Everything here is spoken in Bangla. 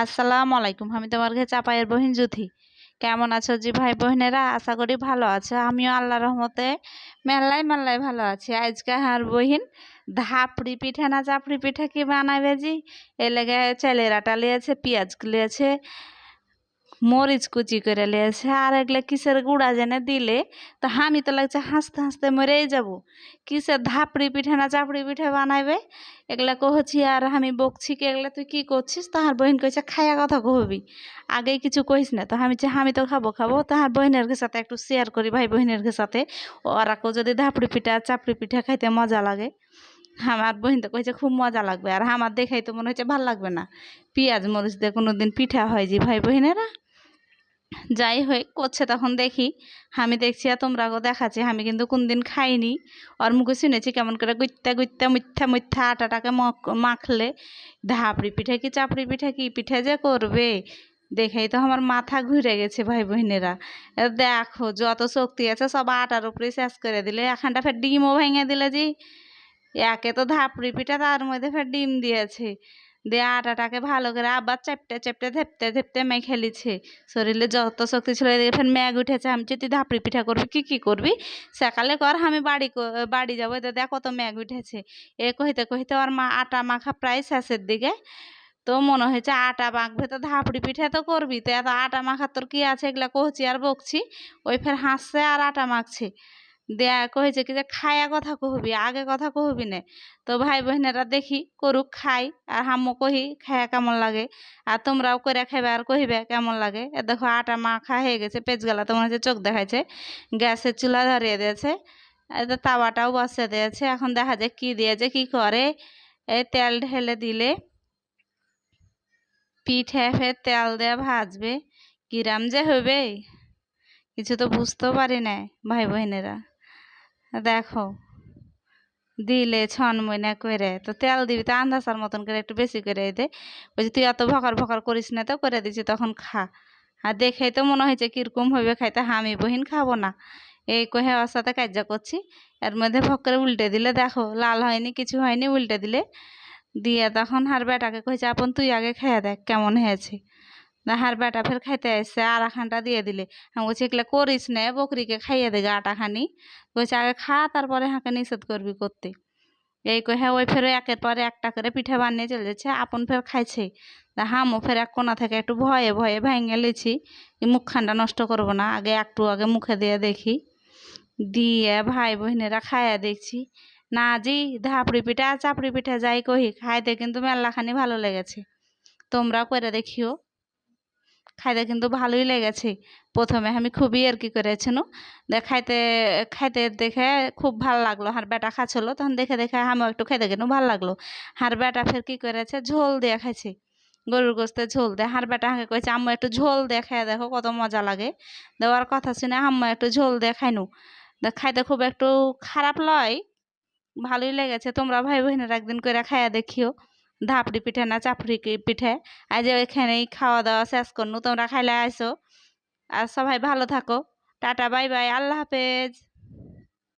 আসসালামু আলাইকুম। আমি তোমার কাছে চাপায়ের বহিন জুথি। কেমন আছো জি ভাই বোনেরা? আশা করি ভালো আছো। আমিও আল্লাহর রহমতে মেল্লাই মেল্লাই ভালো আছি। আজকে আর বহিন ধাপড়ি পিঠা না চাপড়ি পিঠা কি বানাবে জি? এ লেগে চেলেরাটা লিয়েছে, পেঁয়াজ লিয়েছে, মরিচ কুচি করে লিয়েছে, আর এগুলা কিসের গুঁড়া জেনে দিলে তো আমি তো লাগছে হাসতে হাসতে মরেই যাব। কিসের ধাপড়ি পিঠা না চাপড়ি পিঠা বানাবে এগুলা কহছি, আর আমি বকছি কি এগুলা তুই কি করছিস? তাহার বহিন কইছে খাইয়া কথা কহবি, আগেই কিছু কইস না। তো আমি আমি তো খাবো খাবো, তাহার বহিনের সাথে একটু শেয়ার করি ভাই বোনের সাথে। ওরাকেও যদি ধাপড়ি পিঠা চাপড়ি পিঠা খাইতে মজা লাগে। আমার বহিন তো কইছে খুব মজা লাগবে, আর আমার দেখাই তো মনে হচ্ছে ভাল লাগবে না। পেঁয়াজ মরিচ দিয়ে কোনোদিন পিঠা হয় যে ভাই বোনেরা। যাই হোক করছে তখন দেখি, আমি দেখছি আর তোমরাও দেখাচ্ছি। আমি কিন্তু কোনদিন খাইনি, ওর মুখে শুনেছি কেমন করে গুইত্যা গুইত্যা মিথ্যা মিথ্যা আটাটাকে মাখলে ধাপড়ি পিঠা কি চাপড়ি পিঠা কি পিঠা যে করবে, দেখেই তো আমার মাথা ঘুরে গেছে ভাই বোনেরা। দেখো যত শক্তি আছে সব আটার উপরে শেষ করে দিলে, এখানটা ফের ডিমও ভেঙে দিলে জি। একে তো ধাপড়ি পিঠা, তার মধ্যে ফের ডিম দিয়েছে, দিয়ে আটাটাকে ভালো করে আবার চেপটে চেপটে ধেপতে ধেপতে মেখে লিছে। শরীরে যত শক্তি ছিল এদিকে ফের ম্যাগ উঠেছে। আমি তুই ধাপড়ি পিঠা করবি কি করবি, সকালে কর, আমি বাড়ি যাবো। দেখ কত ম্যাগ উঠেছে। এ কহিতে কহিতে ওর মা আটা মাখা প্রায় শেষের দিকে। তো মনে হয়েছে আটা মাখবে তো ধাপড়ি পিঠা তো করবি, তো এত আটা মাখার তোর কি আছে, এগুলা কহছি আর বকছি। ওই ফের হাসছে আর আটা মাখছে। দেয়া কহেছে কি যে খায়া কথা কহবি, আগে কথা কহবি না। তো ভাই বোনেরা দেখি করুক, খাই, আর হাম্মু কহি খায়া কেমন লাগে, আর তোমরাও করে খাইবে আর কহিবে কেমন লাগে। এ দেখো আটা মাখা হয়ে গেছে, পেঁচ গেলা তোমার হচ্ছে চোখ দেখাইছে। গ্যাসের চুলা ধরিয়ে দিয়েছে, তো তাওয়াটাও বসে দিয়েছে। এখন দেখা যায় কি দিয়েছে কি করে। এই তেল ঢেলে দিলে পিঠে ফের তেল দিয়ে ভাজবে, কিরাম যে হবে কিছু তো বুঝতেও পারি না ভাই বোনেরা। দেখো দিলে ছনমইনা করে, তো তেল দিবি তো আন্দাজার মতন করে একটু বেশি করে দে। বলছি তুই এত ভকার ভকার করিস না, তো করে দিছি তখন খা। আর দেখেই তো মনে হয়েছে কিরকম হবে খাইতে, আমি বহিন খাবো না এই কহে ওর সাথে কার্য করছি। এর মধ্যে ভক করে উল্টে দিলে, দেখো লাল হয়নি কিছু হয়নি, উল্টে দিলে দিয়ে তখন হার বেটাকে কইছে আপন তুই আগে খেয়ে দেখ কেমন হয়েছে। হার বেটা ফের খাইতে আসছে, আর খানটা দিয়ে দিলে। আমি বলছি এগুলো করিস না, বকরিকে খাইয়ে দেগে আটা খানি। বলছে আগে খা, তারপরে হাঁকে নিষেধ করবি করতে। এই কহে ওই ফের একের পরে একটা করে পিঠা বানিয়ে চলে যাচ্ছে, আপন ফের খাইছে। তা হামও ফের এক কোনা থেকে একটু ভয়ে ভয়ে ভেঙে লিছি, মুখখানটা নষ্ট করবো না, আগে একটু আগে মুখে দিয়ে দেখি। দিয়ে ভাই বোনেরা খাইয়া দেখছি, না জি ধাপড়ি পিঠা চাপড়ি পিঠা যাই কহি খাইতে কিন্তু মেলাখানি ভালো লেগেছে। তোমরাও করে দেখিও, খাইতে কিন্তু ভালোই লেগেছে। প্রথমে আমি খুবই আর কি করেছিনু, খাইতে খাইতে দেখে খুব ভালো লাগলো। হার বেটা খাচ্ছিল তখন দেখে দেখে আমিও একটু খাইতে গেল, ভালো লাগলো। হার বেটা ফের কি করেছে, ঝোল দিয়ে খাইছে, গরুর গোস্তের ঝোল দিয়ে। হার বেটা আমাকে কয়েছে আম্মু একটু ঝোল দিয়ে খাইয়া দেখো কত মজা লাগে। দেওয়ার কথা শুনে আম্মু একটু ঝোল দিয়ে খাইনু, খাইতে খুব একটু খারাপ লয়, ভালোই লেগেছে। তোমরা ভাই বোনেরা একদিন করে খাইয়া দেখিও ধাপড়ি পিঠে না চাপড়ি পিঠে। আজ ওইখানেই খাওয়া দাওয়া শেষ করনু, তোমরা খাইলে আসো। আর সবাই ভালো থাকো। টাটা বাই বাই, আল্লাহ হাফেজ।